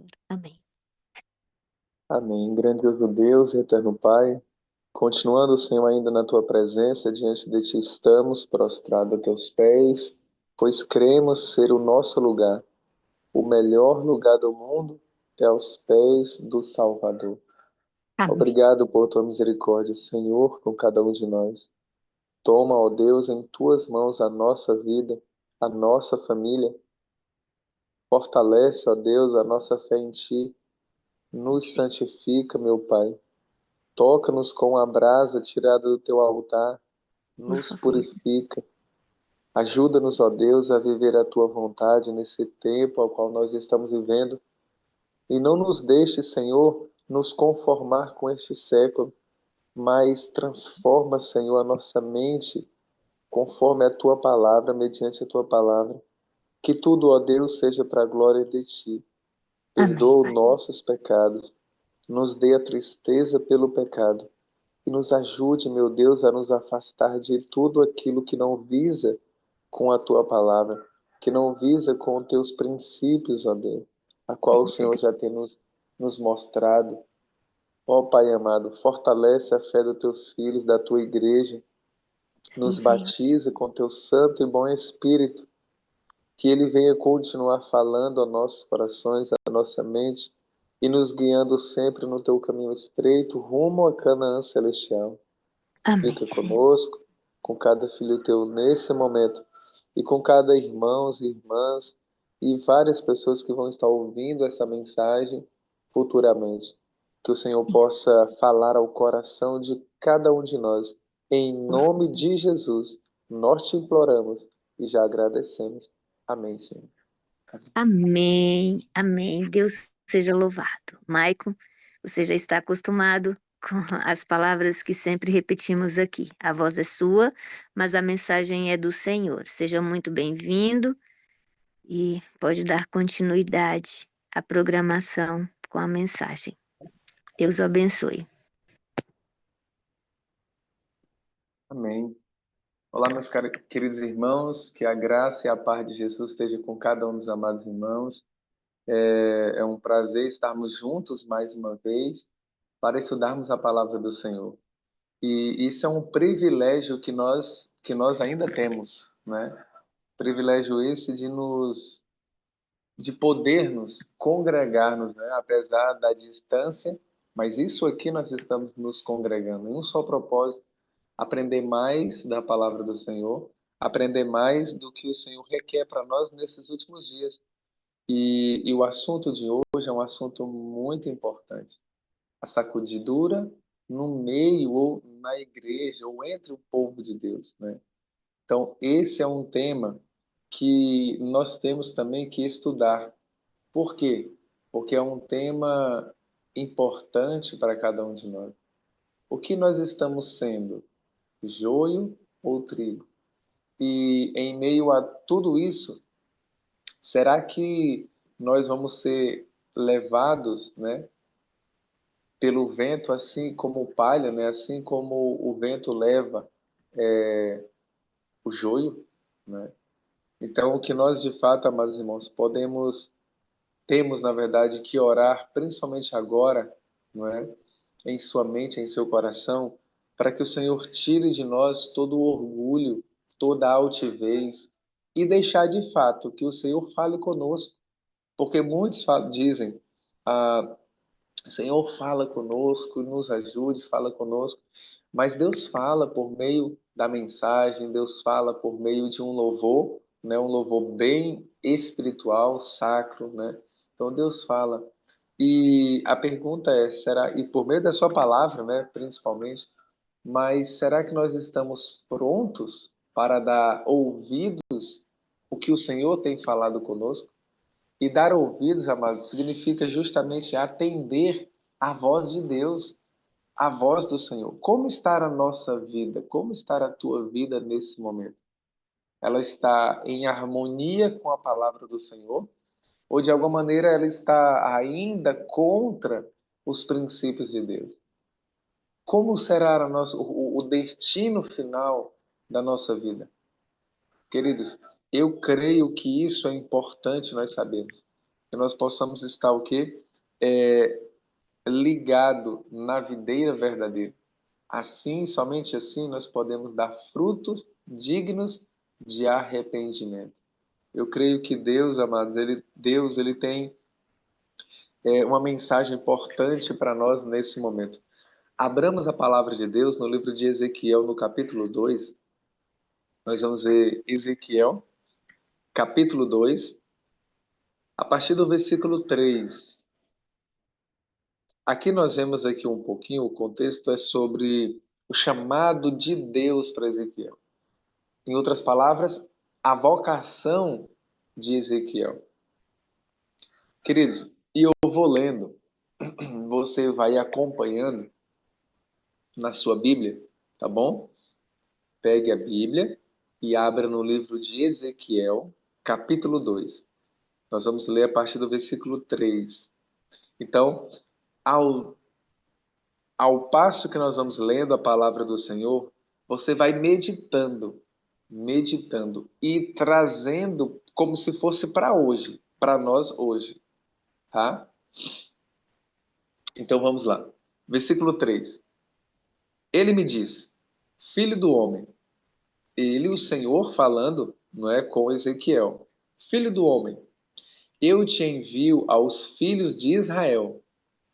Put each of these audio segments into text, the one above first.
Senhor. Amém. Amém. Grandioso Deus e eterno Pai, continuando, Senhor, ainda na Tua presença, diante de Ti estamos prostrados a Teus pés, pois cremos ser o nosso lugar, o melhor lugar do mundo é aos pés do Salvador. Amém. Obrigado por Tua misericórdia, Senhor, com cada um de nós. Toma, ó Deus, em Tuas mãos a nossa vida, a nossa família. Fortalece, ó Deus, a nossa fé em Ti. Nos Sim, santifica, meu Pai. Toca-nos com a brasa tirada do teu altar, por nos favor. purifica. Ajuda-nos, ó Deus, a viver a tua vontade nesse tempo ao qual nós estamos vivendo. E não nos deixe, Senhor, nos conformar com este século, mas transforma, Senhor, a nossa mente conforme a tua palavra, mediante a tua palavra. Que tudo, ó Deus, seja para a glória de ti. Amém, Perdoa os Pai. nossos pecados, nos dê a tristeza pelo pecado e nos ajude, meu Deus, a nos afastar de tudo aquilo que não visa com a tua palavra, que não visa com os teus princípios, ó Deus, a qual o Bença, Senhor já tem nos mostrado. Ó Pai amado, fortalece a fé dos teus filhos, da tua igreja, sim, nos Senhor. batiza com teu santo e bom Espírito, que ele venha continuar falando aos nossos corações, à nossa mente, e nos guiando sempre no teu caminho estreito, rumo a Canaã celestial. Amém, Fica Senhor. conosco, com cada filho teu nesse momento, e com cada irmãos e irmãs, e várias pessoas que vão estar ouvindo essa mensagem futuramente. Que o Senhor Sim. possa falar ao coração de cada um de nós. Em Por nome de Jesus, nós te imploramos e já agradecemos. Amém, Senhor. Amém, amém. Deus seja louvado. Maicon, você já está acostumado com as palavras que sempre repetimos aqui. A voz é sua, mas a mensagem é do Senhor. Seja muito bem-vindo e pode dar continuidade à programação com a mensagem. Deus o abençoe. Amém. Olá, meus queridos irmãos, que a graça e a paz de Jesus esteja com cada um dos amados irmãos. É um prazer estarmos juntos mais uma vez para estudarmos a palavra do Senhor. E isso é um privilégio que nós ainda temos, né? Privilégio esse de podermos congregar-nos, né? Apesar da distância, mas isso aqui nós estamos nos congregando em um só propósito, aprender mais da palavra do Senhor, aprender mais do que o Senhor requer para nós nesses últimos dias. E o assunto de hoje é um assunto muito importante. A sacudidura no meio ou na igreja ou entre o povo de Deus, né? Então, esse é um tema que nós temos também que estudar. Por quê? Porque é um tema importante para cada um de nós. O que nós estamos sendo? Joio ou trigo? E em meio a tudo isso, será que nós vamos ser levados, né, pelo vento, assim como palha, né, assim como o vento leva o joio, né? Então, o que nós de fato, amados irmãos, temos na verdade que orar, principalmente agora, não é, em sua mente, em seu coração, para que o Senhor tire de nós todo o orgulho, toda a altivez e deixar de fato que o Senhor fale conosco, porque muitos dizem, ah, Senhor, fala conosco, nos ajude, fala conosco. Mas Deus fala por meio da mensagem, Deus fala por meio de um louvor, né? Um louvor bem espiritual, sacro, né? Então Deus fala. E a pergunta é, será, e por meio da sua palavra, né, principalmente, mas será que nós estamos prontos para dar ouvidos o que o Senhor tem falado conosco? E dar ouvidos, amados, significa justamente atender à voz de Deus, à voz do Senhor. Como está a nossa vida? Como está a tua vida nesse momento? Ela está em harmonia com a palavra do Senhor? Ou de alguma maneira ela está ainda contra os princípios de Deus? Como será o destino final da nossa vida? Queridos, eu creio que isso é importante nós sabermos. que nós possamos estar o quê? Ligado na videira verdadeira. Assim, somente assim, nós podemos dar frutos dignos de arrependimento. Eu creio que Deus, amados, Deus tem uma mensagem importante para nós nesse momento. Abramos a palavra de Deus no livro de Ezequiel, no capítulo 2. Nós vamos ver Ezequiel, capítulo 2, a partir do versículo 3. Aqui nós vemos aqui um pouquinho, o contexto é sobre o chamado de Deus para Ezequiel. Em outras palavras, a vocação de Ezequiel. Queridos, e eu vou lendo, você vai acompanhando na sua Bíblia, tá bom? Pegue a Bíblia e abra no livro de Ezequiel, capítulo 2. Nós vamos ler a partir do versículo 3. Então, ao passo que nós vamos lendo a palavra do Senhor, você vai meditando e trazendo como se fosse para hoje, para nós hoje, tá? Então vamos lá. Versículo 3. Ele me diz: Filho do homem, ele, o Senhor, falando, não é, com Ezequiel: Filho do homem, eu te envio aos filhos de Israel,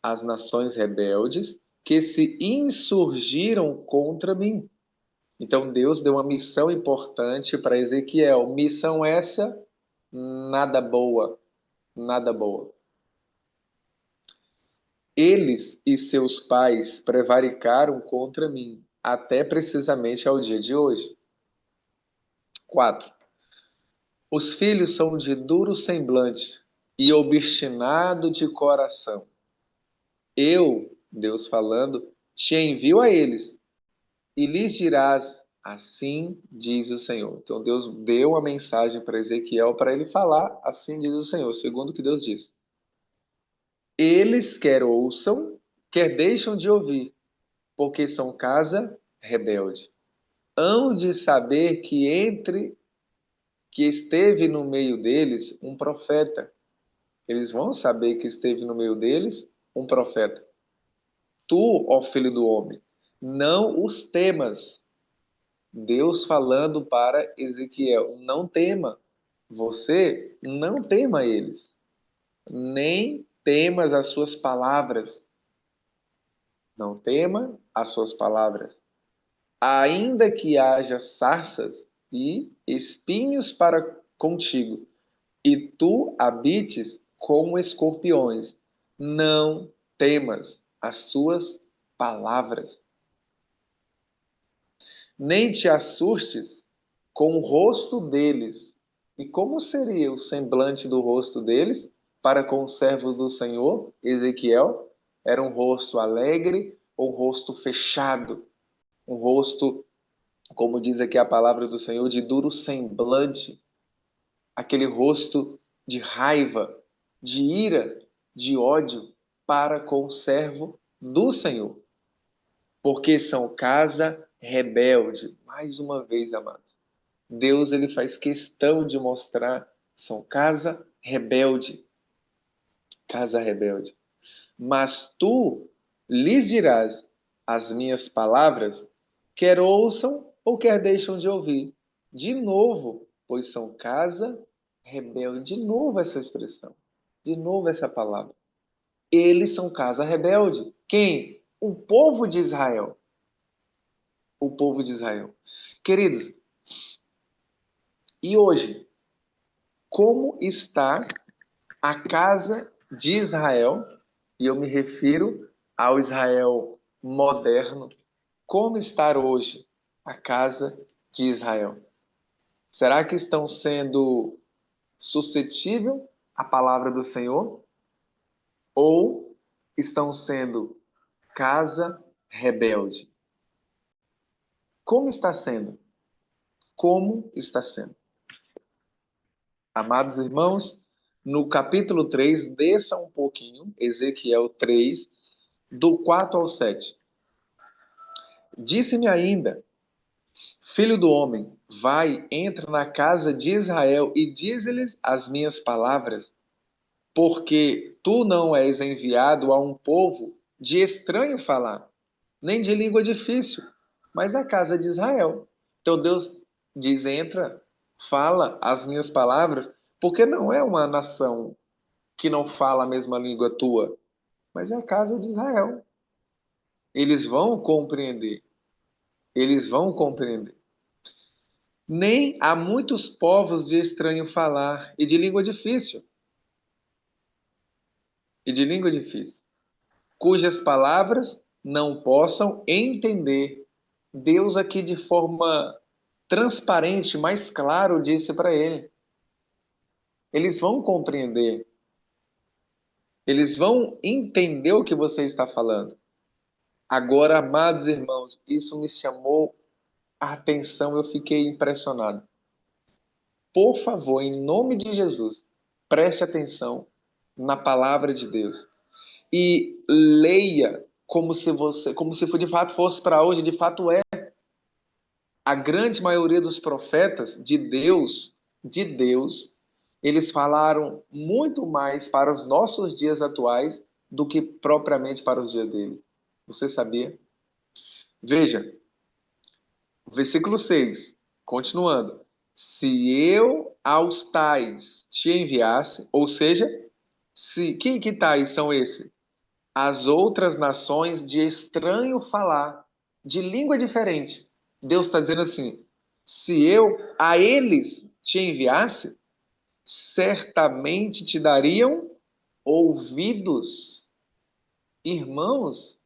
as nações rebeldes que se insurgiram contra mim. Então Deus deu uma missão importante para Ezequiel. Missão essa, nada boa, nada boa. Eles e seus pais prevaricaram contra mim, até precisamente ao dia de hoje. 4. Os filhos são de duro semblante e obstinado de coração. Eu, Deus falando, te envio a eles, e lhes dirás: assim diz o Senhor. Então Deus deu uma mensagem para Ezequiel para ele falar: assim diz o Senhor, segundo o que Deus diz. Eles quer ouçam, quer deixam de ouvir, porque são casa rebelde. Hão de saber que esteve no meio deles um profeta. Eles vão saber que esteve no meio deles um profeta. Tu, ó filho do homem, não os temas. Deus falando para Ezequiel: não tema, você não tema eles, nem temas as suas palavras. Não tema as suas palavras. Ainda que haja sarças e espinhos para contigo, e tu habites como escorpiões, não temas as suas palavras. Nem te assustes com o rosto deles. E como seria o semblante do rosto deles para com os servos do Senhor, Ezequiel? Era um rosto alegre ou um rosto fechado? Um rosto, como diz aqui a palavra do Senhor, de duro semblante. Aquele rosto de raiva, de ira, de ódio para com o servo do Senhor. Porque são casa rebelde. Mais uma vez, amados. Deus ele faz questão de mostrar, são casa rebelde. Casa rebelde. Mas tu lhes dirás as minhas palavras, quer ouçam ou quer deixam de ouvir. De novo, pois são casa rebelde. De novo essa expressão. De novo essa palavra. Eles são casa rebelde. Quem? O povo de Israel. O povo de Israel. Queridos, e hoje, como está a casa de Israel? E eu me refiro ao Israel moderno. Como está hoje a casa de Israel? Será que estão sendo suscetíveis à palavra do Senhor? Ou estão sendo casa rebelde? Como está sendo? Como está sendo? Amados irmãos, no capítulo 3, desça um pouquinho, Ezequiel 3, do 4 ao 7. Disse-me ainda: Filho do homem, vai, entra na casa de Israel e dize-lhes as minhas palavras. porque tu não és enviado a um povo de estranho falar, nem de língua difícil, mas a casa de Israel. Então Deus diz: entra, fala as minhas palavras, porque não é uma nação que não fala a mesma língua tua, mas é a casa de Israel. Eles vão compreender. Eles vão compreender. Nem há muitos povos de estranho falar e de língua difícil, e de língua difícil, cujas palavras não possam entender. Deus aqui de forma transparente, mais claro, disse para ele: eles vão compreender, eles vão entender o que você está falando. Agora, amados irmãos, isso me chamou a atenção, eu fiquei impressionado. Por favor, em nome de Jesus, preste atenção na palavra de Deus e leia como se de fato fosse para hoje, de fato é. A grande maioria dos profetas de Deus, eles falaram muito mais para os nossos dias atuais do que propriamente para os dias deles. Você sabia? Veja, versículo 6, continuando. Se eu aos tais te enviasse, ou seja, se que tais são esses? As outras nações de estranho falar, de língua diferente. Deus está dizendo assim: se eu a eles te enviasse, certamente te dariam ouvidos. Irmãos,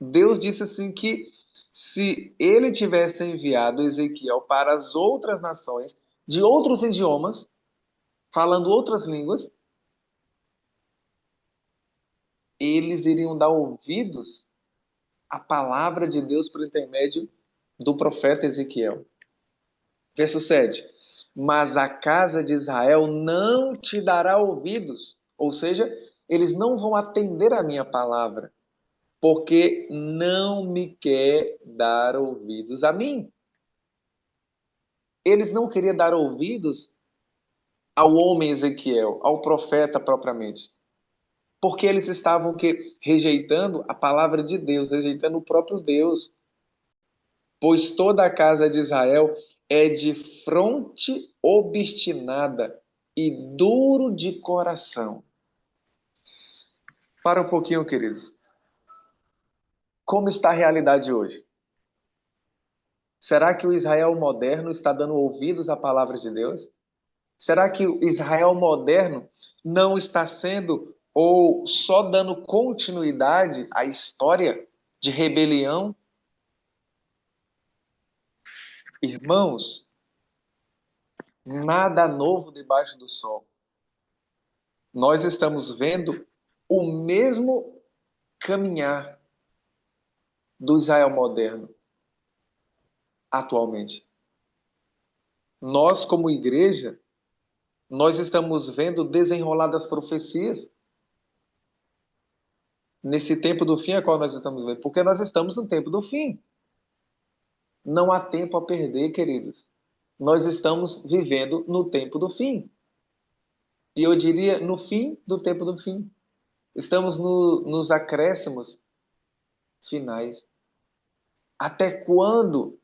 Deus disse assim que se ele tivesse enviado Ezequiel para as outras nações, de outros idiomas, falando outras línguas, eles iriam dar ouvidos à palavra de Deus por intermédio do profeta Ezequiel. Verso 7. Mas a casa de Israel não te dará ouvidos, ou seja, eles não vão atender a minha palavra, porque não me quer dar ouvidos a mim. Eles não queriam dar ouvidos ao homem Ezequiel, ao profeta propriamente, porque eles estavam rejeitando a palavra de Deus, rejeitando o próprio Deus. Pois toda a casa de Israel é de fronte obstinada e duro de coração. Para um pouquinho, queridos. Como está a realidade hoje? Será que o Israel moderno está dando ouvidos à palavra de Deus? Será que o Israel moderno não está sendo ou só dando continuidade à história de rebelião? Irmãos, nada novo debaixo do sol. Nós estamos vendo o mesmo caminhar do Israel moderno atualmente. Nós, como igreja, nós estamos vendo desenrolar das profecias nesse tempo do fim a qual nós estamos vendo, porque nós estamos no tempo do fim. Não há tempo a perder, queridos. Nós estamos vivendo no tempo do fim. E eu diria no fim do tempo do fim. Estamos nos acréscimos finais. Até quando?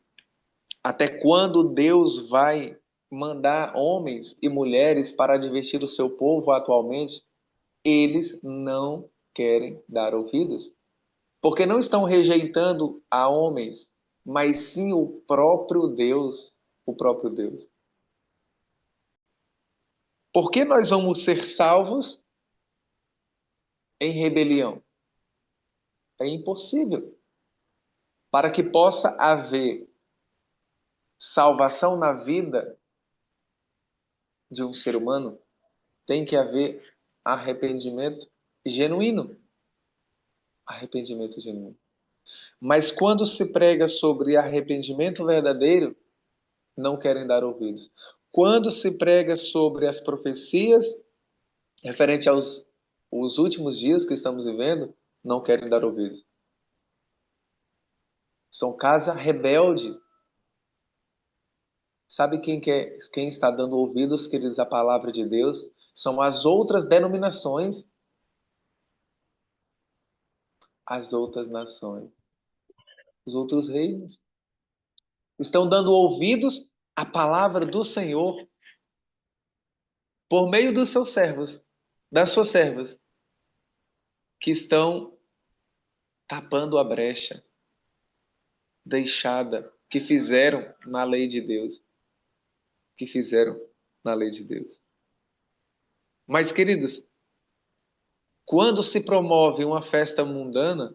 Até quando Deus vai mandar homens e mulheres para advertir o seu povo atualmente? Eles não querem dar ouvidos, porque não estão rejeitando a homens, mas sim o próprio Deus, o próprio Deus. Por que nós vamos ser salvos em rebelião? É impossível. Para que possa haver salvação na vida de um ser humano, tem que haver arrependimento genuíno. Arrependimento genuíno. Mas quando se prega sobre arrependimento verdadeiro, não querem dar ouvidos. Quando se prega sobre as profecias referente aos os últimos dias que estamos vivendo, não querem dar ouvidos. São casa rebelde. Sabe quem está dando ouvidos, queridos, à palavra de Deus? São as outras denominações, as outras nações, os outros reinos. Estão dando ouvidos à palavra do Senhor por meio dos seus servos, das suas servas, que estão tapando a brecha deixada que fizeram na lei de Deus, que fizeram na lei de Deus. Mas, queridos, quando se promove uma festa mundana,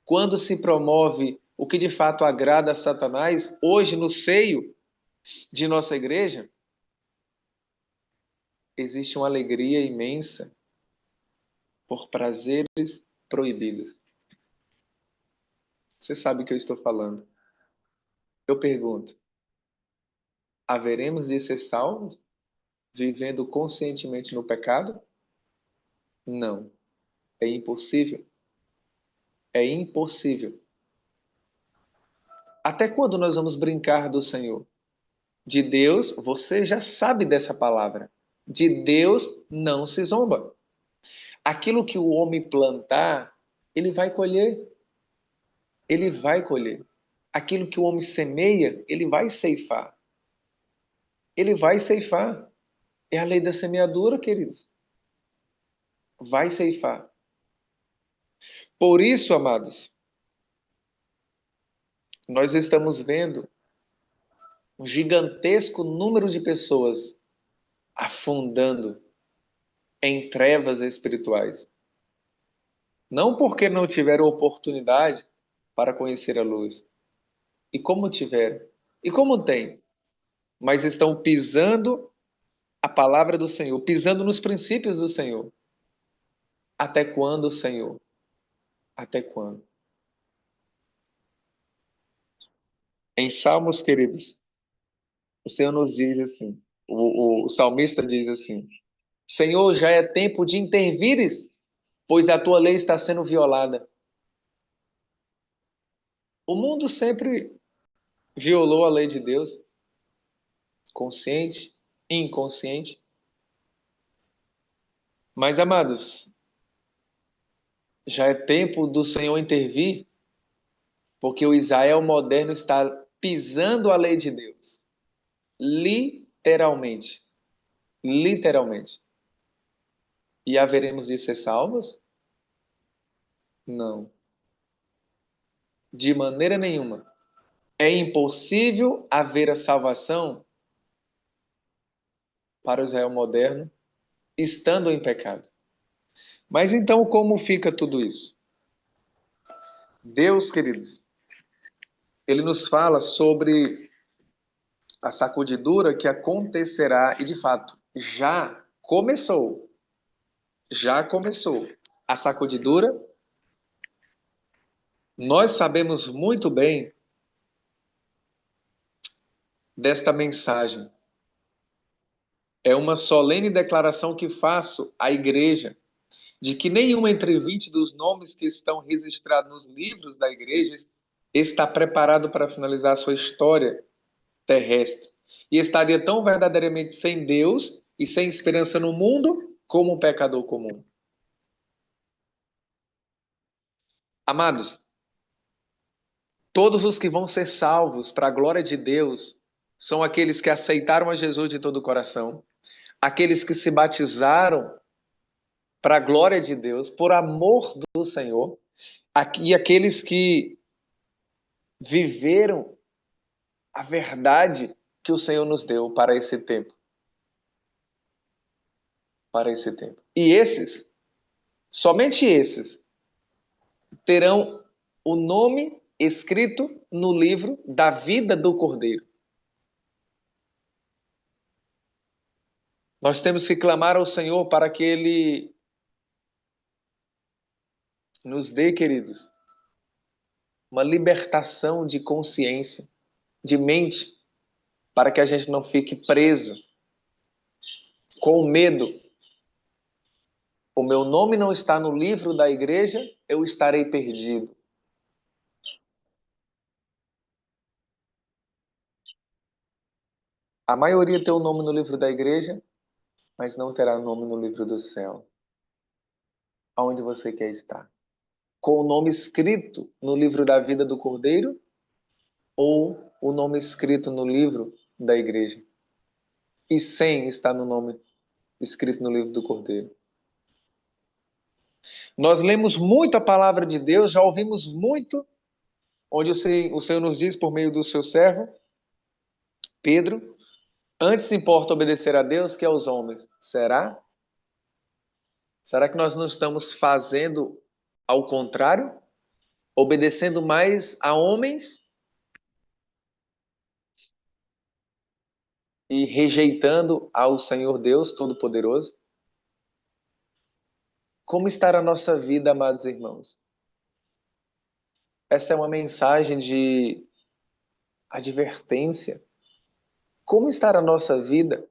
quando se promove o que de fato agrada a Satanás, hoje no seio de nossa igreja, existe uma alegria imensa por prazeres proibidos. Você sabe o que eu estou falando. Eu pergunto, haveremos de ser salvos vivendo conscientemente no pecado? Não. É impossível. É impossível. Até quando nós vamos brincar do Senhor? De Deus, você já sabe dessa palavra. De Deus não se zomba. Aquilo que o homem plantar, ele vai colher. Ele vai colher. Aquilo que o homem semeia, ele vai ceifar. Ele vai ceifar. É a lei da semeadura, queridos. Vai ceifar. Por isso, amados, nós estamos vendo um gigantesco número de pessoas afundando em trevas espirituais. Não porque não tiveram oportunidade para conhecer a luz. E como tiveram? E como tem? Mas estão pisando a palavra do Senhor, pisando nos princípios do Senhor. Até quando, Senhor? Até quando? Em Salmos, queridos, o Senhor nos diz assim, o salmista diz assim, Senhor, já é tempo de intervires, pois a tua lei está sendo violada. O mundo sempre violou a lei de Deus, consciente, inconsciente. Mas, amados, já é tempo do Senhor intervir, porque o Israel moderno está pisando a lei de Deus. Literalmente. Literalmente. E haveremos de ser salvos? Não. De maneira nenhuma. É impossível haver a salvação para o Israel moderno estando em pecado. Mas então, como fica tudo isso? Deus, queridos, ele nos fala sobre a sacudidura que acontecerá e, de fato, já começou. Já começou. A sacudidura, nós sabemos muito bem desta mensagem. É uma solene declaração que faço à igreja de que nenhum entre 20 dos nomes que estão registrados nos livros da igreja está preparado para finalizar a sua história terrestre e estaria tão verdadeiramente sem Deus e sem esperança no mundo como um pecador comum. Amados, todos os que vão ser salvos para a glória de Deus são aqueles que aceitaram a Jesus de todo o coração, aqueles que se batizaram para a glória de Deus, por amor do Senhor, e aqueles que viveram a verdade que o Senhor nos deu para esse tempo. Para esse tempo. E esses, somente esses, terão o nome escrito no livro da vida do Cordeiro. Nós temos que clamar ao Senhor para que Ele nos dê, queridos, uma libertação de consciência, de mente, para que a gente não fique preso com medo. O meu nome não está no livro da igreja, eu estarei perdido. A maioria tem o nome no livro da igreja, mas não terá nome no livro do céu. Aonde você quer estar? Com o nome escrito no livro da vida do Cordeiro ou o nome escrito no livro da igreja? E sem estar no nome escrito no livro do Cordeiro. Nós lemos muito a palavra de Deus, já ouvimos muito, onde o Senhor nos diz por meio do seu servo, Pedro, antes importa obedecer a Deus que aos homens. Será? Será que nós não estamos fazendo ao contrário? Obedecendo mais a homens e rejeitando ao Senhor Deus Todo-Poderoso? Como está a nossa vida, amados irmãos? Essa é uma mensagem de advertência. Como está a nossa vida?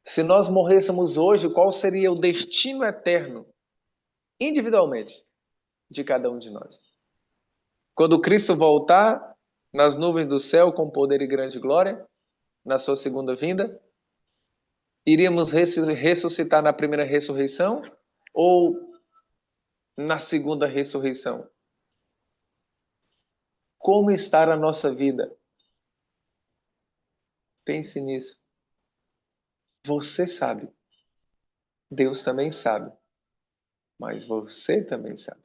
Se nós morrêssemos hoje, qual seria o destino eterno, individualmente, de cada um de nós? Quando Cristo voltar nas nuvens do céu com poder e grande glória, na sua segunda vinda, iríamos ressuscitar na primeira ressurreição ou na segunda ressurreição? Como está a nossa vida? Pense nisso. Você sabe. Deus também sabe. Mas você também sabe.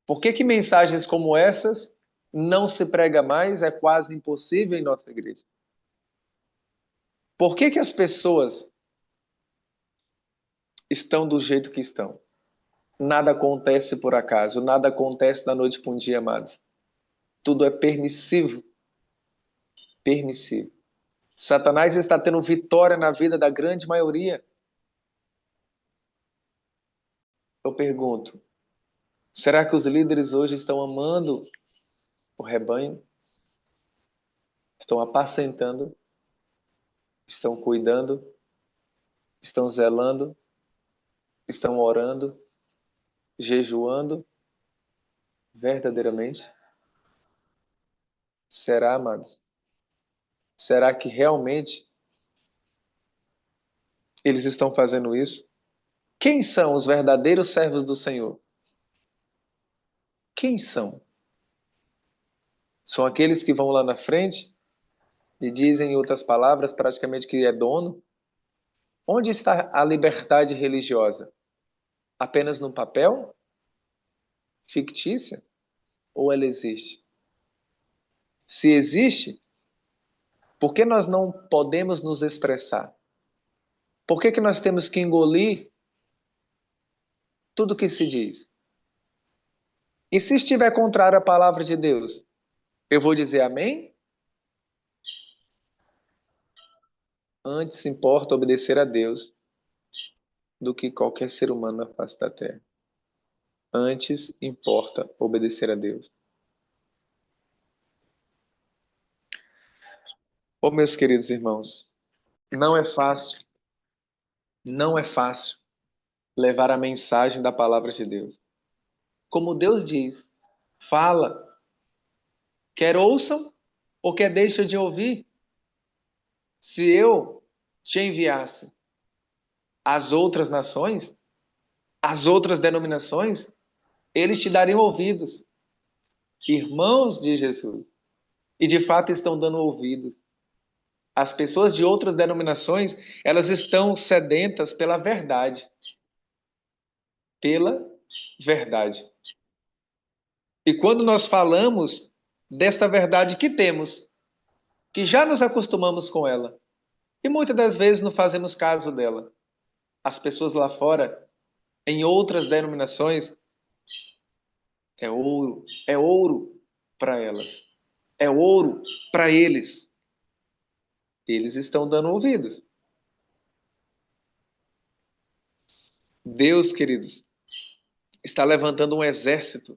Por que mensagens como essas não se prega mais? É quase impossível em nossa igreja. Por que as pessoas estão do jeito que estão? Nada acontece por acaso, nada acontece da noite para um dia, amados. Tudo é permissivo. Permissivo. Satanás está tendo vitória na vida da grande maioria. Eu pergunto, será que os líderes hoje estão amando o rebanho? Estão apacentando? Estão cuidando? Estão zelando? Estão orando? Jejuando? Verdadeiramente? Será, amados? Será que realmente eles estão fazendo isso? Quem são os verdadeiros servos do Senhor? Quem são? São aqueles que vão lá na frente e dizem, em outras palavras, praticamente que é dono? Onde está a liberdade religiosa? Apenas no papel? Fictícia? Ou ela existe? Se existe, por que nós não podemos nos expressar? Por que nós temos que engolir tudo o que se diz? E se estiver contrário à palavra de Deus, eu vou dizer amém? Antes importa obedecer a Deus do que qualquer ser humano na face da terra. Antes importa obedecer a Deus. Oh, meus queridos irmãos, não é fácil, não é fácil levar a mensagem da palavra de Deus. Como Deus diz, fala, quer ouçam ou quer deixem de ouvir. Se eu te enviasse às outras nações, às outras denominações, eles te dariam ouvidos. Irmãos de Jesus. E de fato estão dando ouvidos. As pessoas de outras denominações, elas estão sedentas pela verdade. Pela verdade. E quando nós falamos desta verdade que temos, que já nos acostumamos com ela, e muitas das vezes não fazemos caso dela, as pessoas lá fora, em outras denominações, é ouro para elas, é ouro para eles. Eles estão dando ouvidos. Deus, queridos, está levantando um exército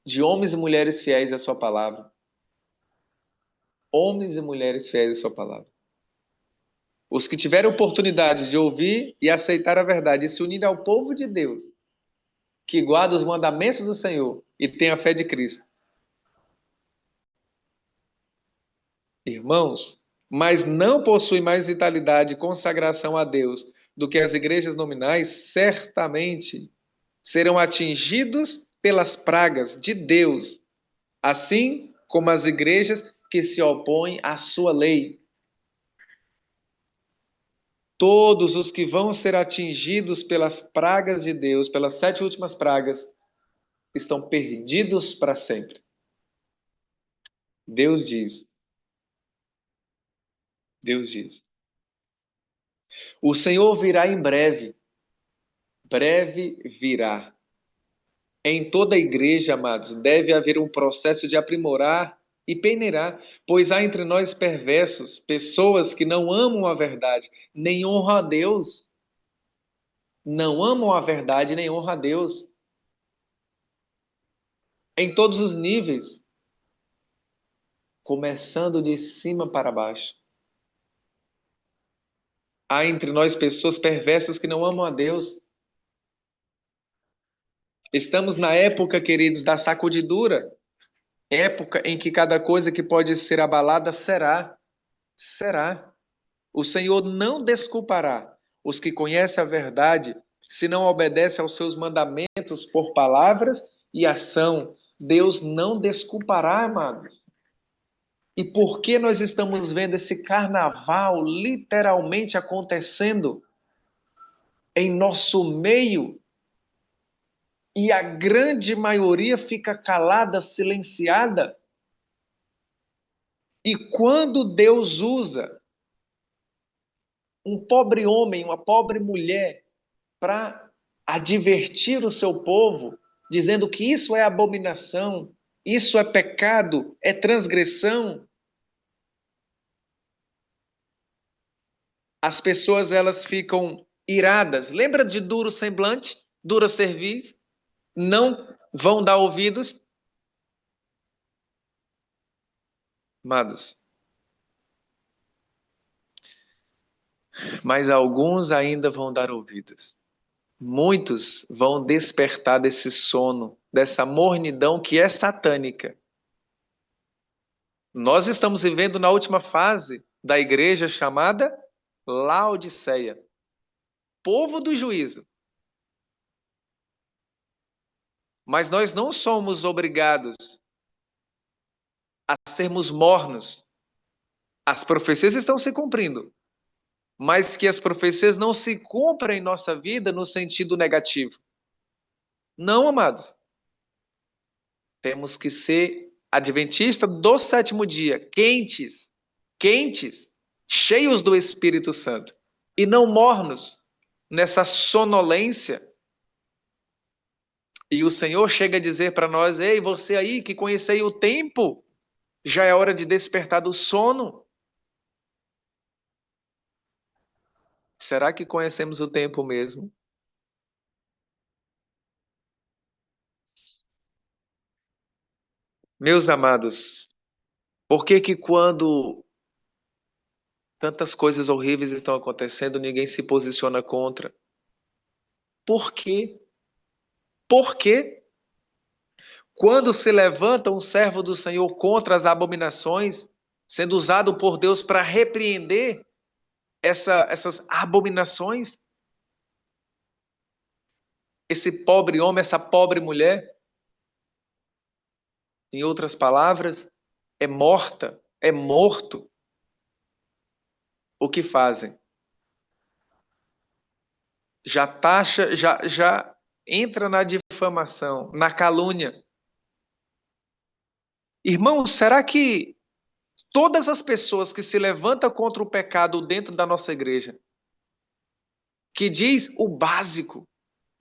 de homens e mulheres fiéis à sua palavra. Homens e mulheres fiéis à sua palavra. Os que tiverem oportunidade de ouvir e aceitar a verdade e se unir ao povo de Deus, que guarda os mandamentos do Senhor e tem a fé de Cristo. Irmãos, mas não possui mais vitalidade e consagração a Deus do que as igrejas nominais, certamente serão atingidos pelas pragas de Deus, assim como as igrejas que se opõem à sua lei. Todos os que vão ser atingidos pelas pragas de Deus, pelas 7 últimas pragas, estão perdidos para sempre. Deus diz, Deus diz. O Senhor virá em breve, breve virá. Em toda a igreja, amados, deve haver um processo de aprimorar e peneirar, pois há entre nós perversos, pessoas que não amam a verdade, nem honram a Deus. Não amam a verdade, nem honram a Deus. Em todos os níveis, começando de cima para baixo. Há entre nós pessoas perversas que não amam a Deus. Estamos na época, queridos, da sacudidura, época em que cada coisa que pode ser abalada será. O Senhor não desculpará os que conhecem a verdade se não obedecem aos seus mandamentos por palavras e ação. Deus não desculpará, amados. E por que nós estamos vendo esse carnaval literalmente acontecendo em nosso meio e a grande maioria fica calada, silenciada? E quando Deus usa um pobre homem, uma pobre mulher, para advertir o seu povo, dizendo que isso é abominação, isso é pecado, é transgressão, as pessoas elas ficam iradas. Lembra de duro semblante, dura cerviz? Não vão dar ouvidos? Amados, mas alguns ainda vão dar ouvidos. Muitos vão despertar desse sono, dessa mornidão que é satânica. Nós estamos vivendo na última fase da igreja chamada Laodiceia, povo do juízo. Mas nós não somos obrigados a sermos mornos. As profecias estão se cumprindo, mas que as profecias não se cumprem em nossa vida no sentido negativo. Não, amados. Temos que ser adventistas do sétimo dia, quentes, cheios do Espírito Santo, e não mornos nessa sonolência. E o Senhor chega a dizer para nós: ei, você aí que conhecei o tempo, já é hora de despertar do sono. Será que conhecemos o tempo mesmo? Meus amados, por que que quando tantas coisas horríveis estão acontecendo, ninguém se posiciona contra? Por quê? Por quê? Quando se levanta um servo do Senhor contra as abominações, sendo usado por Deus para repreender essas abominações, esse pobre homem, essa pobre mulher, em outras palavras, é morta, é morto. O que fazem? Já taxa, já entra na difamação, na calúnia. Irmãos, será que todas as pessoas que se levantam contra o pecado dentro da nossa igreja, que diz o básico,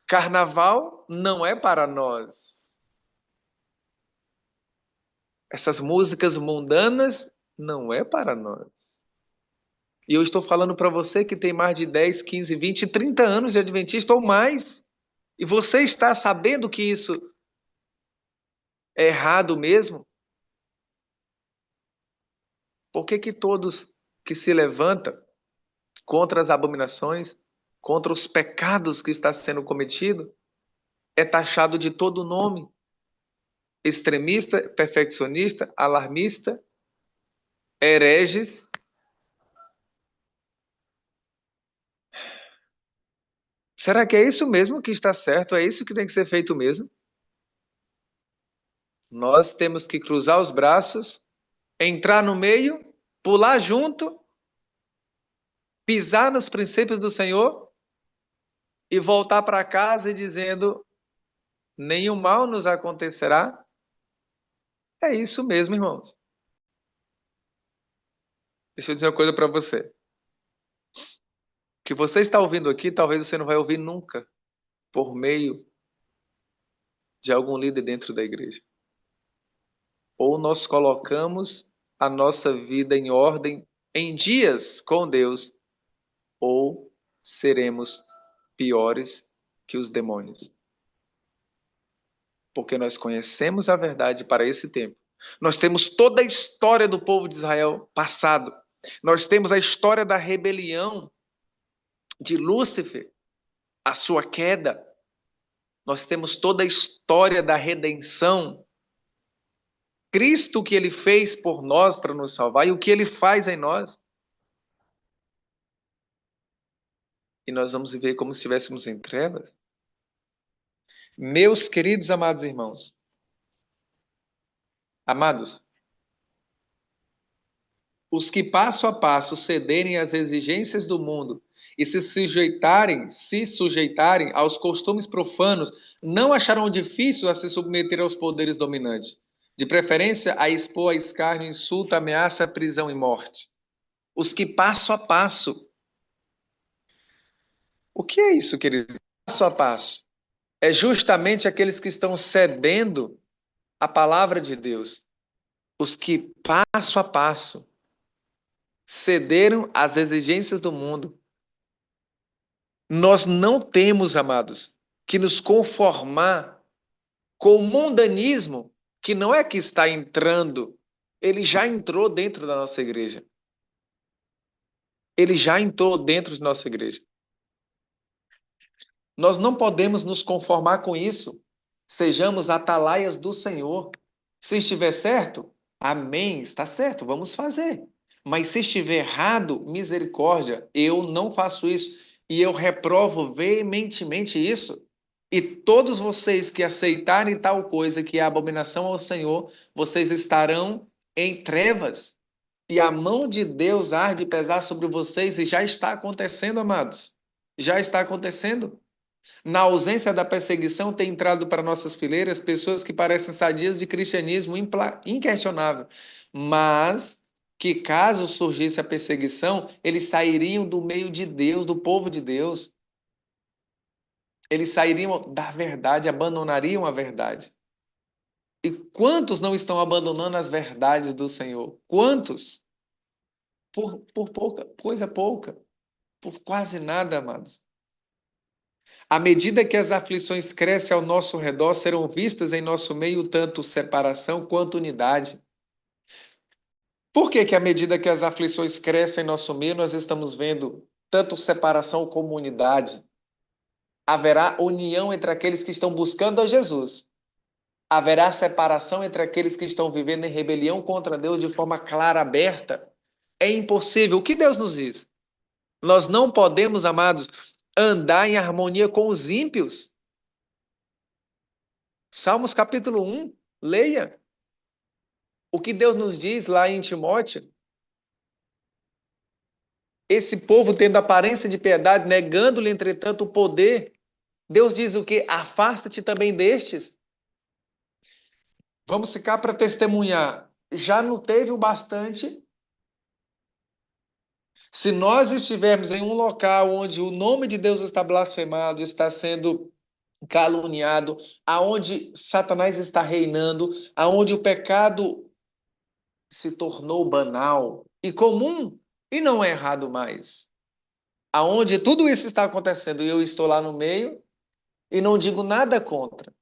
carnaval não é para nós. Essas músicas mundanas não é para nós. E eu estou falando para você que tem mais de 10, 15, 20, 30 anos de adventista ou mais. E você está sabendo que isso é errado mesmo? Por que que todos que se levantam contra as abominações, contra os pecados que está sendo cometido, é taxado de todo nome? Extremista, perfeccionista, alarmista, hereges, Será que é isso mesmo que está certo? É isso que tem que ser feito mesmo? Nós temos que cruzar os braços, entrar no meio, pular junto, pisar nos princípios do Senhor e voltar para casa dizendo: nenhum mal nos acontecerá? É isso mesmo, irmãos. Deixa eu dizer uma coisa para você. O que você está ouvindo aqui, talvez você não vai ouvir nunca por meio de algum líder dentro da igreja. Ou nós colocamos a nossa vida em ordem em dias com Deus, ou seremos piores que os demônios. Porque nós conhecemos a verdade para esse tempo. Nós temos toda a história do povo de Israel passado. Nós temos a história da rebelião de Lúcifer, a sua queda. Nós temos toda a história da redenção. Cristo, o que ele fez por nós para nos salvar e o que ele faz em nós. E nós vamos viver como se estivéssemos em trevas. Meus queridos amados irmãos, amados, os que passo a passo cederem às exigências do mundo e se sujeitarem aos costumes profanos, não acharão difícil a se submeter aos poderes dominantes, de preferência a expor a escárnio, insulto, ameaça, prisão e morte. Os que passo a passo. O que é isso, querido? Passo a passo. É justamente aqueles que estão cedendo à palavra de Deus. Os que passo a passo cederam às exigências do mundo. Nós não temos, amados, que nos conformar com o mundanismo, que não é que está entrando, ele já entrou dentro da nossa igreja. Ele já entrou dentro de nossa igreja. Nós não podemos nos conformar com isso. Sejamos atalaias do Senhor. Se estiver certo, amém, está certo, vamos fazer. Mas se estiver errado, misericórdia, eu não faço isso. E eu reprovo veementemente isso. E todos vocês que aceitarem tal coisa que é abominação ao Senhor, vocês estarão em trevas. E a mão de Deus há de pesar sobre vocês, e já está acontecendo, amados. Já está acontecendo. Na ausência da perseguição, tem entrado para nossas fileiras pessoas que parecem sadias de cristianismo inquestionável, mas que caso surgisse a perseguição, eles sairiam do meio de Deus, do povo de Deus. Eles sairiam da verdade, abandonariam a verdade. E quantos não estão abandonando as verdades do Senhor? Quantos? Por pouca, coisa pouca, por quase nada, amados. À medida que as aflições crescem ao nosso redor, serão vistas em nosso meio tanto separação quanto unidade. Por que que à medida que as aflições crescem em nosso meio, nós estamos vendo tanto separação como unidade? Haverá união entre aqueles que estão buscando a Jesus. Haverá separação entre aqueles que estão vivendo em rebelião contra Deus de forma clara, aberta. É impossível. O que Deus nos diz? Nós não podemos, amados, andar em harmonia com os ímpios. Salmos capítulo 1, leia. O que Deus nos diz lá em Timóteo? Esse povo tendo aparência de piedade, negando-lhe, entretanto, o poder. Deus diz o quê? Afasta-te também destes. Vamos ficar para testemunhar. Já não teve o bastante? Se nós estivermos em um local onde o nome de Deus está blasfemado, está sendo caluniado, aonde Satanás está reinando, aonde o pecado se tornou banal e comum e não é errado mais. Aonde tudo isso está acontecendo e eu estou lá no meio e não digo nada contra.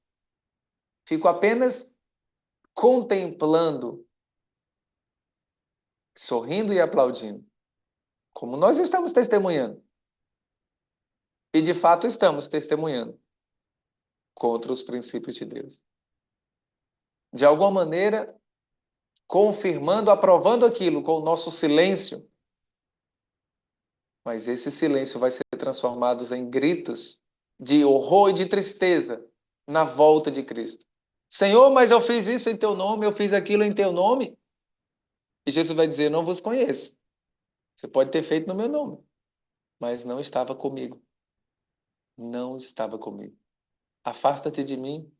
Fico apenas contemplando, sorrindo e aplaudindo, como nós estamos testemunhando. E de fato estamos testemunhando contra os princípios de Deus. De alguma maneira, confirmando, aprovando aquilo com o nosso silêncio. Mas esse silêncio vai ser transformado em gritos de horror e de tristeza na volta de Cristo. Senhor, mas eu fiz isso em teu nome, eu fiz aquilo em teu nome. E Jesus vai dizer: não vos conheço. Você pode ter feito no meu nome, mas não estava comigo. Não estava comigo. Afasta-te de mim.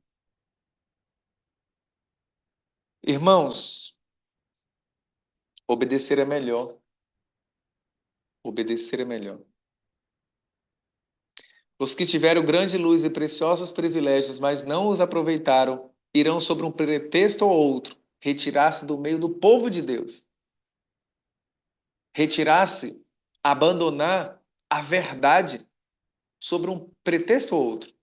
Irmãos, obedecer é melhor. Obedecer é melhor. Os que tiveram grande luz e preciosos privilégios, mas não os aproveitaram, irão sob um pretexto ou outro retirar-se do meio do povo de Deus. Retirar-se, abandonar a verdade sobre um pretexto ou outro.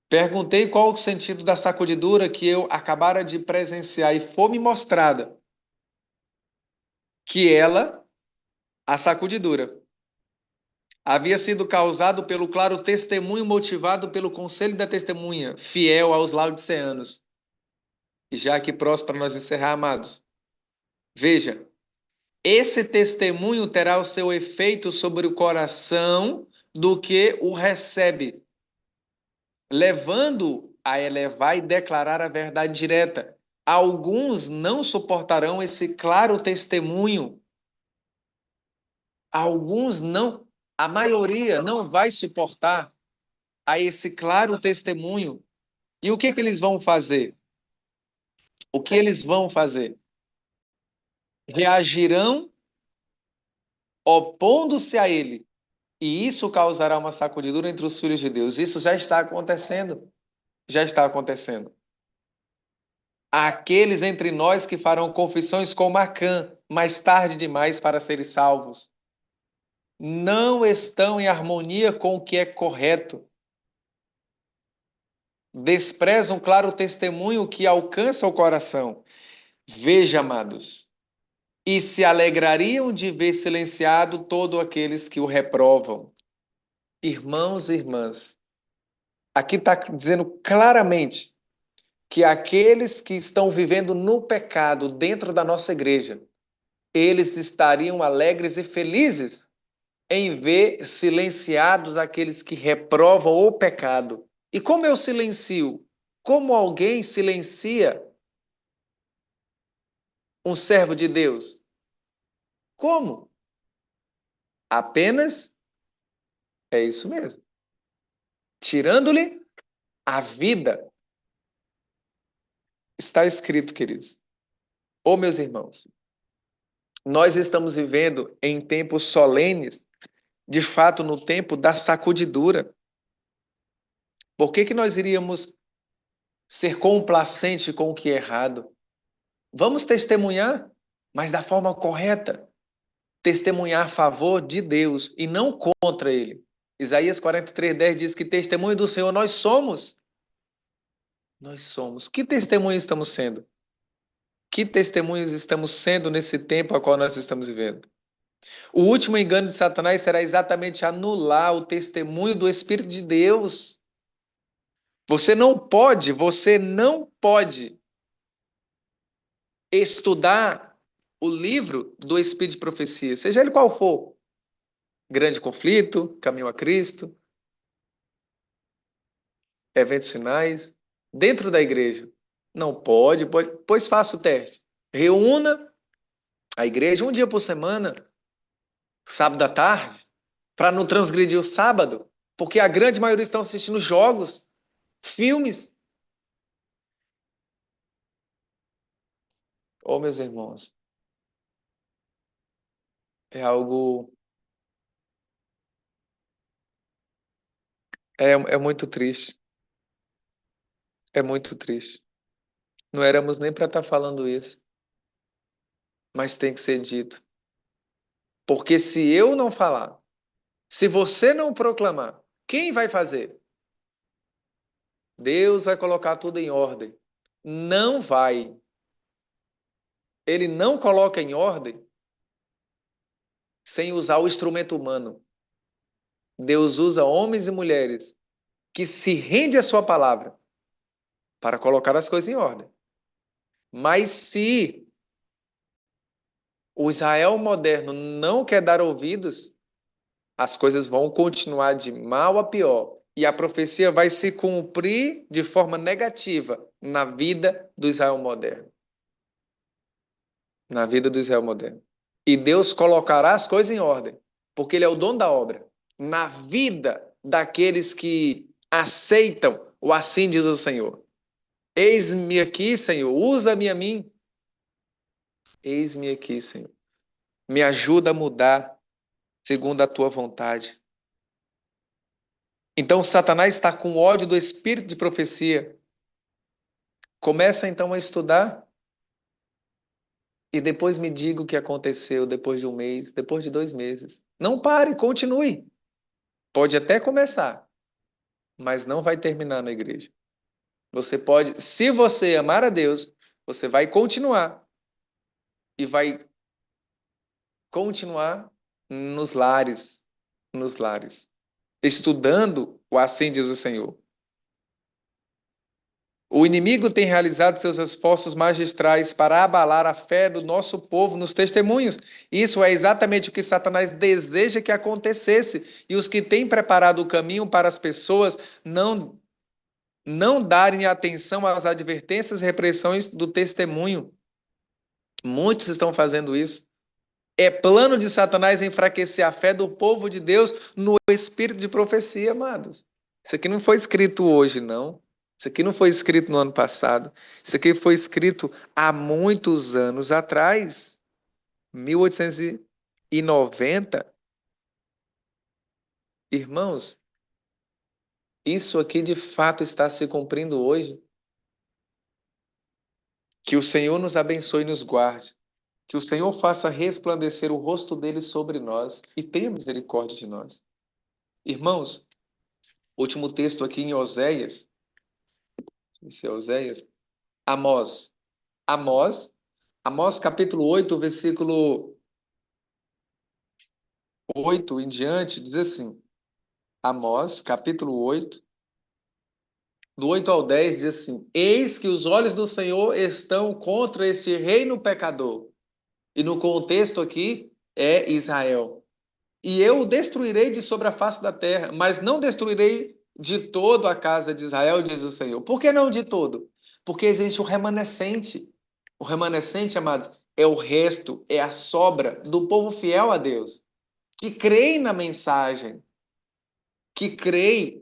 Perguntei qual o sentido da sacudidura que eu acabara de presenciar e foi-me mostrada que ela, a sacudidura, havia sido causado pelo claro testemunho motivado pelo conselho da testemunha, fiel aos laodiceanos. E já aqui próximo para nós encerrar, amados. Veja, esse testemunho terá o seu efeito sobre o coração do que o recebe, levando a elevar e declarar a verdade direta. Alguns não suportarão esse claro testemunho. Alguns não, a maioria não vai suportar a esse claro testemunho. E o que que eles vão fazer? O que eles vão fazer? Reagirão opondo-se a ele. E isso causará uma sacudidura entre os filhos de Deus. Isso já está acontecendo. Já está acontecendo. Há aqueles entre nós que farão confissões como Acã, mais tarde demais para serem salvos. Não estão em harmonia com o que é correto. Desprezam, claro, o testemunho que alcança o coração. Veja, amados, e se alegrariam de ver silenciado todos aqueles que o reprovam. Irmãos e irmãs, aqui está dizendo claramente que aqueles que estão vivendo no pecado dentro da nossa igreja, eles estariam alegres e felizes em ver silenciados aqueles que reprovam o pecado. E como eu silencio? Como alguém silencia um servo de Deus? Como? Apenas é isso mesmo. Tirando-lhe a vida. Está escrito, queridos. Ô, meus irmãos, nós estamos vivendo em tempos solenes, de fato, no tempo da sacudidura. Por que que nós iríamos ser complacente com o que é errado? Vamos testemunhar, mas da forma correta. Testemunhar a favor de Deus e não contra Ele. Isaías 43:10 diz que testemunho do Senhor nós somos. Nós somos. Que testemunho estamos sendo? Que testemunhos estamos sendo nesse tempo a qual nós estamos vivendo? O último engano de Satanás será exatamente anular o testemunho do Espírito de Deus. Você não pode estudar o livro do Espírito de Profecia, seja ele qual for. Grande Conflito, Caminho a Cristo, Eventos Finais, dentro da igreja. Não pode, pois faça o teste. Reúna a igreja um dia por semana, sábado à tarde, para não transgredir o sábado, porque a grande maioria estão assistindo jogos, filmes. Oh, meus irmãos, é algo. É muito triste. É muito triste. Não éramos nem para estar falando isso, mas tem que ser dito. Porque se eu não falar, se você não proclamar, quem vai fazer? Deus vai colocar tudo em ordem. Não vai. Ele não coloca em ordem sem usar o instrumento humano. Deus usa homens e mulheres que se rendem à sua palavra para colocar as coisas em ordem. Mas se o Israel moderno não quer dar ouvidos as coisas vão continuar de mal a pior. E a profecia vai se cumprir de forma negativa na vida do Israel moderno. Na vida do Israel moderno. E Deus colocará as coisas em ordem, porque Ele é o dono da obra. Na vida daqueles que aceitam o assim diz o Senhor. Eis-me aqui, Senhor, usa-me a mim. Eis-me aqui, Senhor. Me ajuda a mudar segundo a tua vontade. Então, Satanás está com ódio do espírito de profecia. Começa então a estudar e depois me diga o que aconteceu depois de um mês, depois de 2 meses. Não pare, continue. Pode até começar, mas não vai terminar na igreja. Você pode, se você amar a Deus, você vai continuar e vai continuar nos lares, estudando o assim diz o Senhor. O inimigo tem realizado seus esforços magistrais para abalar a fé do nosso povo nos testemunhos. Isso é exatamente o que Satanás deseja que acontecesse. E os que têm preparado o caminho para as pessoas não darem atenção às advertências e repressões do testemunho. Muitos estão fazendo isso. É plano de Satanás enfraquecer a fé do povo de Deus no espírito de profecia, amados. Isso aqui não foi escrito hoje, não. Isso aqui não foi escrito no ano passado. Isso aqui foi escrito há muitos anos atrás. 1890. Irmãos, isso aqui de fato está se cumprindo hoje. Que o Senhor nos abençoe e nos guarde. Que o Senhor faça resplandecer o rosto dele sobre nós e tenha misericórdia de nós. Irmãos, último texto aqui em Oséias. Esse é Oséias. Amós. Amós. Amós capítulo 8, versículo 8 em diante, diz assim. Amós capítulo 8, do 8 ao 10, diz assim. Eis que os olhos do Senhor estão contra este reino pecador. E no contexto aqui é Israel. E eu o destruirei de sobre a face da terra, mas não destruirei de todo a casa de Israel, diz o Senhor. Por que não de todo? Porque existe o remanescente. O remanescente, amados, é o resto, é a sobra do povo fiel a Deus, que crê na mensagem, que crê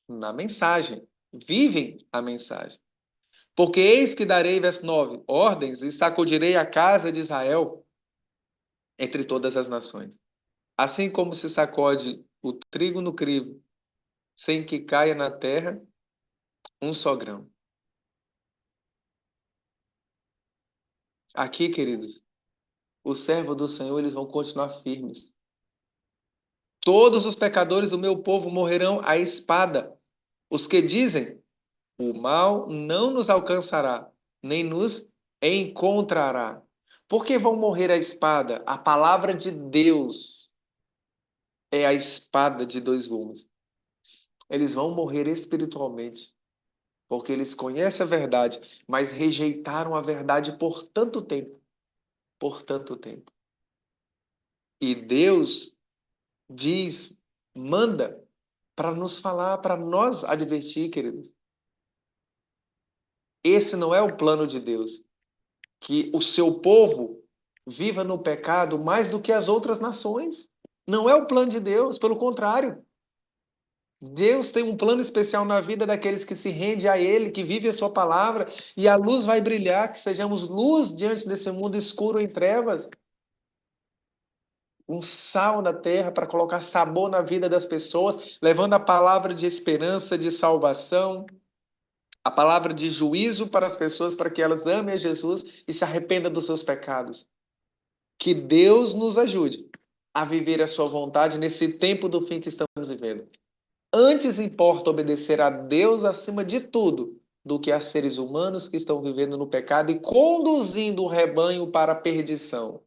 na mensagem, vivem a mensagem. Porque eis que darei, verso 9, ordens e sacudirei a casa de Israel entre todas as nações. Assim como se sacode o trigo no crivo, sem que caia na terra um só grão. Aqui, queridos, os servos do Senhor, eles vão continuar firmes. Todos os pecadores do meu povo morrerão à espada. Os que dizem, o mal não nos alcançará, nem nos encontrará. Por que vão morrer à espada? A palavra de Deus é a espada de dois gumes. Eles vão morrer espiritualmente, porque eles conhecem a verdade, mas rejeitaram a verdade por tanto tempo. Por tanto tempo. E Deus diz, manda para nos falar, para nós advertir, queridos. Esse não é o plano de Deus, que o seu povo viva no pecado mais do que as outras nações. Não é o plano de Deus, pelo contrário. Deus tem um plano especial na vida daqueles que se rendem a Ele, que vivem a sua palavra, e a luz vai brilhar, que sejamos luz diante desse mundo escuro em trevas. Um sal na terra para colocar sabor na vida das pessoas, levando a palavra de esperança, de salvação, a palavra de juízo para as pessoas, para que elas amem a Jesus e se arrependam dos seus pecados. Que Deus nos ajude a viver a sua vontade nesse tempo do fim que estamos vivendo. Antes importa obedecer a Deus acima de tudo, do que a seres humanos que estão vivendo no pecado e conduzindo o rebanho para a perdição.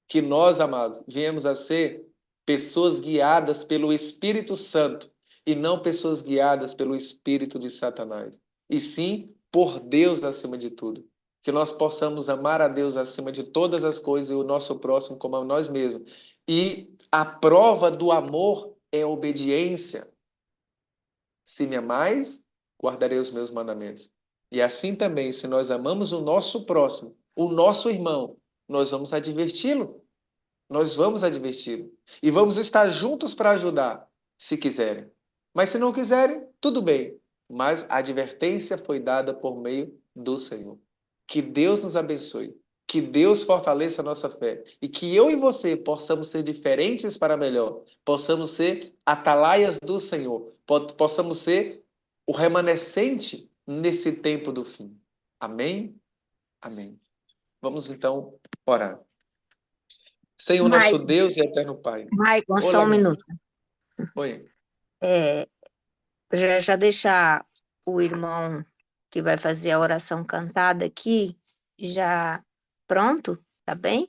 Que nós, amados, viemos a ser pessoas guiadas pelo Espírito Santo e não pessoas guiadas pelo espírito de Satanás. E sim, por Deus acima de tudo. Que nós possamos amar a Deus acima de todas as coisas e o nosso próximo como a nós mesmos. E A prova do amor é a obediência. Se me amais, guardarei os meus mandamentos. E assim também, se nós amamos o nosso próximo, o nosso irmão, nós vamos adverti-lo. Nós vamos adverti-lo. E vamos estar juntos para ajudar, se quiserem. Mas se não quiserem, tudo bem. Mas a advertência foi dada por meio do Senhor. Que Deus nos abençoe. Que Deus fortaleça a nossa fé. E que eu e você possamos ser diferentes para melhor. Possamos ser atalaias do Senhor. Possamos ser o remanescente nesse tempo do fim. Amém? Amém. Vamos então orar. Senhor nosso Maicon, Deus e eterno Pai. Maicon, só Olá, um meu irmão. minuto. Oi. É, já deixar o irmão que vai fazer a oração cantada aqui já pronto, tá bem?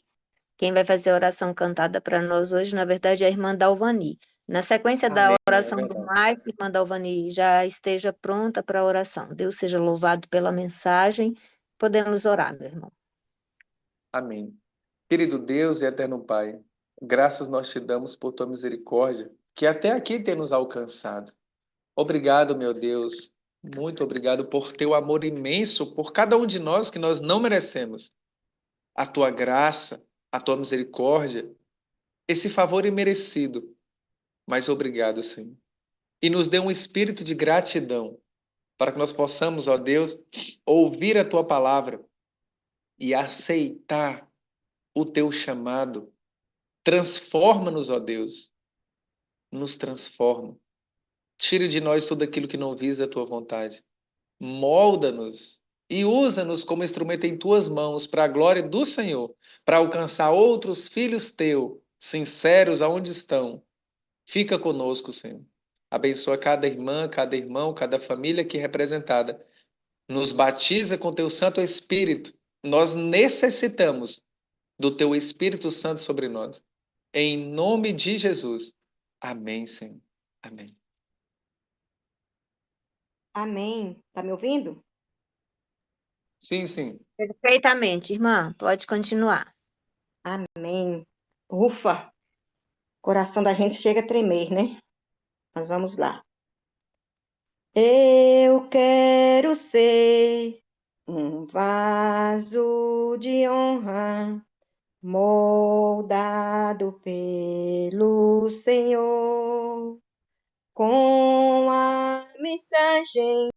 Quem vai fazer a oração cantada para nós hoje, na verdade, é a irmã Dalvani. Na sequência da Amém. É oração do verdade. Maicon, irmã Dalvani já esteja pronta para a oração. Deus seja louvado pela mensagem. Podemos orar, meu irmão. Amém. Querido Deus e eterno Pai, graças nós te damos por tua misericórdia, que até aqui tem nos alcançado. Obrigado, meu Deus. Muito obrigado por teu amor imenso por cada um de nós que nós não merecemos. A tua graça, a tua misericórdia, esse favor imerecido. Mas obrigado, Senhor. E nos dê um espírito de gratidão para que nós possamos, ó Deus, ouvir a tua palavra e aceitar o teu chamado. Transforma-nos, ó Deus, nos transforma. Tire de nós tudo aquilo que não visa a tua vontade. Molda-nos e usa-nos como instrumento em tuas mãos para a glória do Senhor, para alcançar outros filhos teus, sinceros aonde estão. Fica conosco, Senhor. Abençoa cada irmã, cada irmão, cada família aqui representada. Nos batiza com teu Santo Espírito. Nós necessitamos do teu Espírito Santo sobre nós. Em nome de Jesus. Amém, Senhor. Amém. Amém. Tá me ouvindo? Sim, sim. Perfeitamente, irmã. Pode continuar. Amém. Ufa, coração da gente chega a tremer, né? Mas vamos lá. Eu quero ser um vaso de honra, moldado pelo Senhor, com a mensagem